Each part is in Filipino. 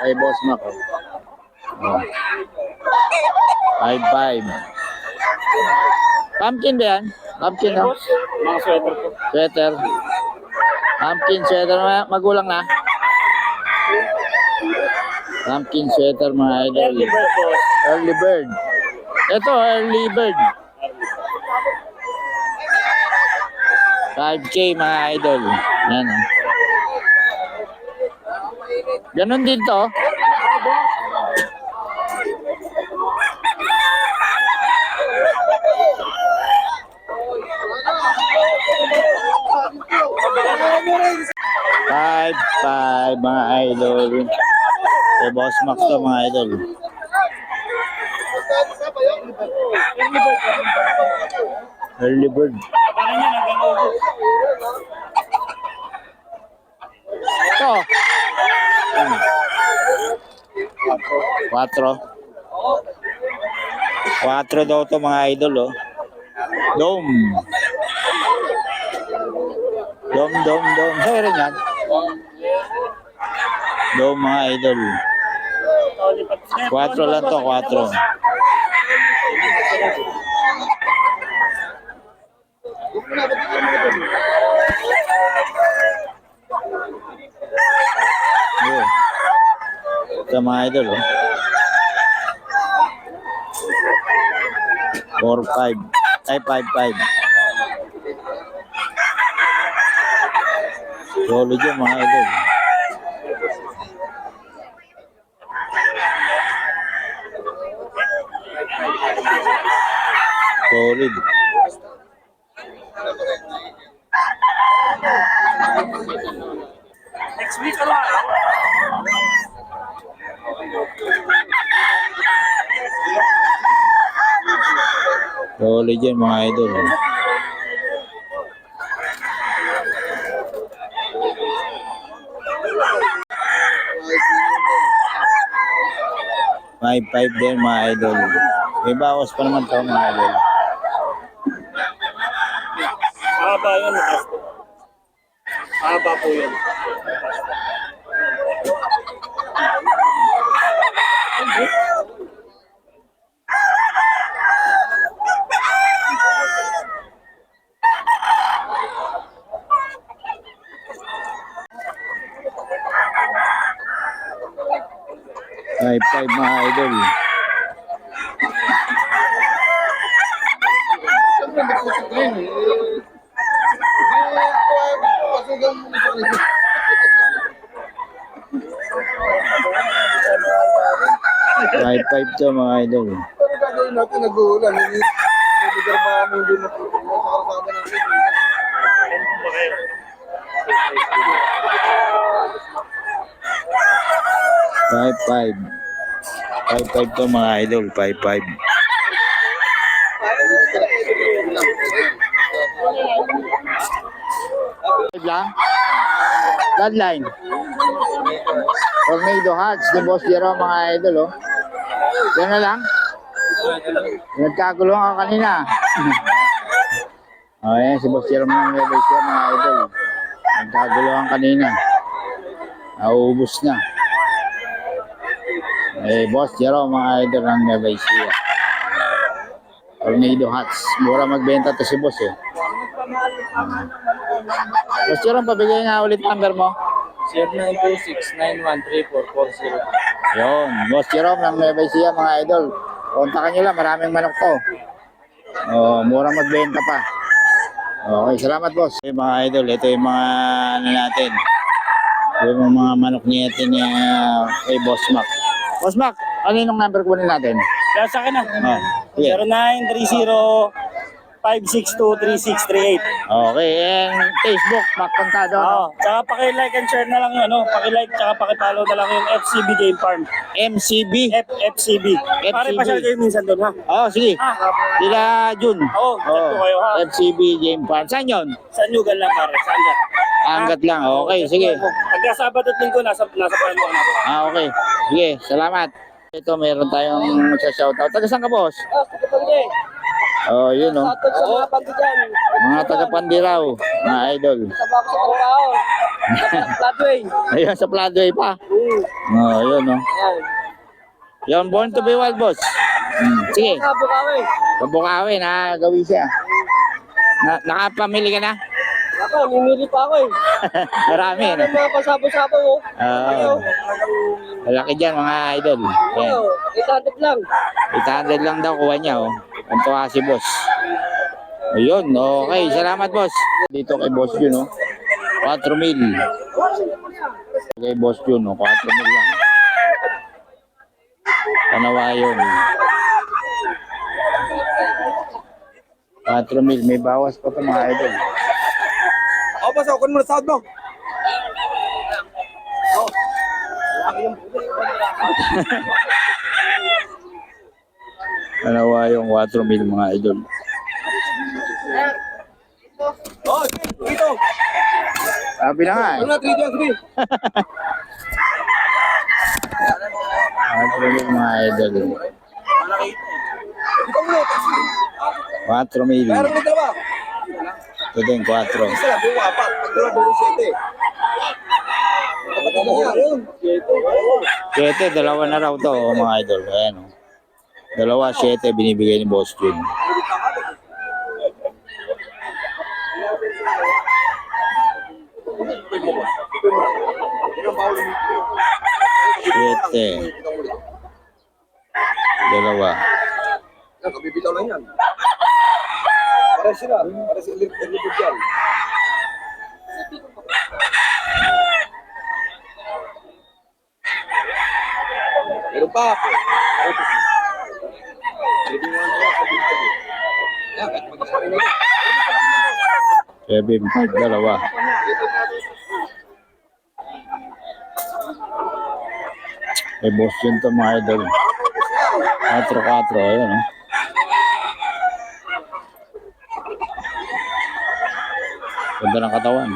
Kay Boss Mac. Oh. 5-5. Pumpkin ba yan? Pumpkin, no? Mga sweater po. Sweater. Pumpkin sweater. Magulang na. Pumpkin sweater, mga idol. Early bird boss. Early bird. Ito, early bird. 5K, mga idol. Yan. Ganon din to. Five, mga idol. Kay Boss Max to, mga idol. Early bird. Ito. 4 daw to, mga idol, oh. Dome. Dome. Sa'yo rin yan. Dome, mga idol. 4 lang to, 4. Ito, mga idol, oh. 4-5. Ay, 5-5. Solid yun, mga idol. Solid. Next week, ano? Solid yun, mga idol. May 5 din, mga idol. May bawas pa naman ito, mga idol. Haba yun. Haba po yun. May 5, mga idol. May 5 to, mga idol. Pero gagawin natin, nag-uulan. Niligar ba kami din na sa karsada natin? 5-5 to, mga idol. 5-5. Lang. Bloodline. Tornado Hearts, the Boss Jero, mga idol, oh. Yan na lang. Nagkagulong ako kanina. O, yan, si Boss Jero ng level siya, mga idol. Nagkagulong kanina. Naubos na. Eh, Boss Jero, mga idol ng Nevaisia. Tornado Hearts. Mura magbenta to si Boss, eh. Boss Jero, pabigay nga ulit number mo. 0926-913-440. Yun, Boss Jerome ng Nevaisia, mga idol. Kontakan nyo lang, maraming manok to. Mura magbenta pa. Okay, salamat, boss. Okay, mga idol, ito yung mga ano natin. Yung mga manok natin ni kay Boss Mac. Boss Mac, ano yung number ko natin? Kaya sa akin na. Yeah. 0930-562-3638. Okay, and Facebook, Mac Contado. Oo. Tsaka paki-like and share na lang yun, ano? Paki-like tsaka paki-follow na lang yung FCB Game Farm. MCB. FCB. Pare pa siya kayo minsan doon, ha? Sige. Sila Jun. Oo, chat ko kayo, ha? FCB Game Farm. Saan yun? Sa Nyugan lang, pare. Saan ka? Hanggat lang. Okay, sige. Pagka Sabado at Linggo, nasa plano ko na. Okay. Sige, salamat. Ito, meron tayong shoutout. Taga saan ka, boss? Kapatid. Yun, no. Sa mga pandi dyan. Mga taga Pandiraw, mga idol. Sa bako sa trabaho. Flatway. Ayun, sa Floodway pa. Ayun, no. Yan. Yun, born to be wild, boss. Sige, Sa Bukawi. Pabukawi, nakagawi siya. Nakapamili ka na? Ako, mimili pa ako eh. Marami, no? Ano mga pasabo-sabo mo? Malaki dyan, mga idol. Ayan. 800 lang. 800 lang daw kuha niya, oh. Ang tuwa si boss. Ayun, okay. Salamat, boss. Dito kay boss yun, oh. 4,000. Kay boss yun, oh. 4,000 lang. Panawayon. 4,000. May bawas pa ito, mga idol. Ako ba, sa mo na sound mo? Panawayon, 4,000, mga idol. Oh, dito. Sabi na nga, eh. Ano na, 3 days, 4,000, mga idol. Dito mo, 4,000. meron na dalawa. Ito din, 4. Isa lang, buong 4. Pagdala, buong 7. Kapatid mo yan. 7, dalawa na raw to, oh, mga idol. Ayan, oh. Dalawa, 7, binibigay ni Boss Jun. Siyete. Dalawa. Yan, kabibitaw lang yan. Para sila, para sa individual. Meron pa. Pwede mo lang sa bintag. Yan, kahit mag-isa rin nila. 7, dalawa. May Boss Jun to, mga idol. 4-4, ayan, oh. Ganda ng katawan.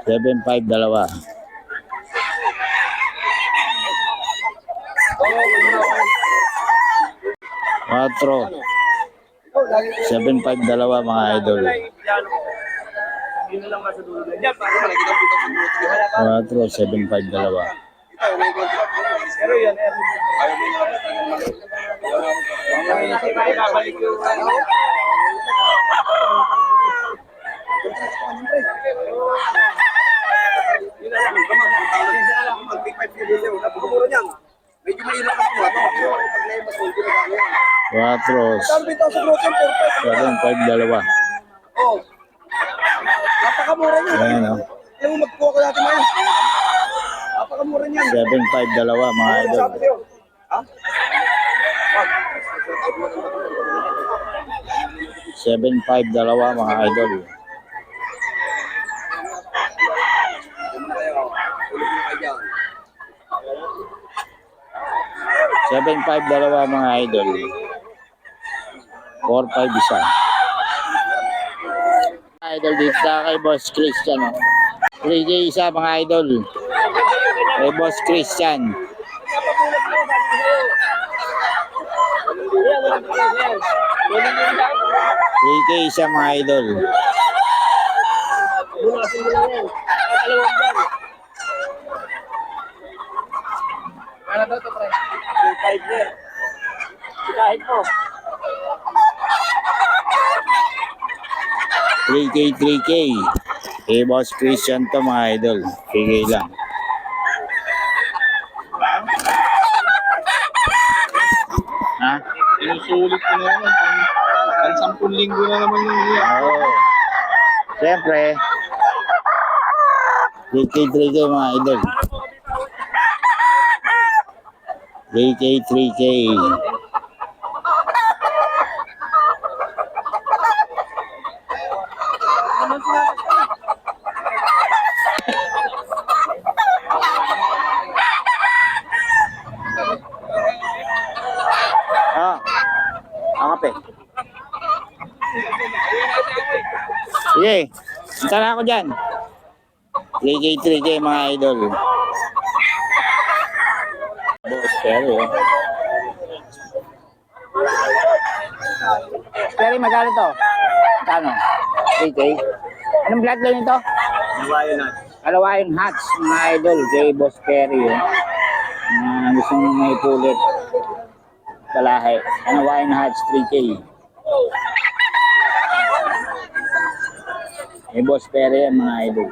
7-5, dalawa. 4. 7-5, dalawa, mga idol. Yun na lang nasa dulo. Nakikita ko ito sa 4, 7-5, dalawa. Pero yan, ayaw mo ibabalik yung medyo mahirap ang kuha, no? Pag naimas mo, ginagawa yan. 4, Saan bitaw sa broken 7-5, dalawa. Oh. Napakamura niya. Ayan, oh. Alam mo, magkuha ko natin ngayon. Napakamura niyan. 7-5, dalawa, mga idol. Sabi sa'yo. Ha? 7-5, dalawa, mga idol. Ulit mo kayo dyan. 7-5, dalawa, mga idol. 4-5, isa. Idol dito sa kay Boss Christian, oh. 3K isa, mga idol. Kay Boss Christian. 3K isa, mga idol. Ano daw to, pre? 5 year. Kahit po. 3K. Kay Boss Christian to, mga idol. 3K lang. Ha? Sinusulit ko na naman. Ang 10 linggo na naman yung iya. Oo. Siyempre. 3K, mga idol. 3K. Ang kape. Sige, punta na ako dyan. 3K, mga idol. Boss, pero Perry, magkano to? Kano? 3K. Anong bloodline ito? Nawayo na. Kalawayan Hats, mga idol, kay Boss Perry. Gusto nyo may pulit. Kalahay. Kalawayan Hats, 3K. Kay Boss Perry yan, mga idol.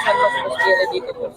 Saan mas kira dito, boss?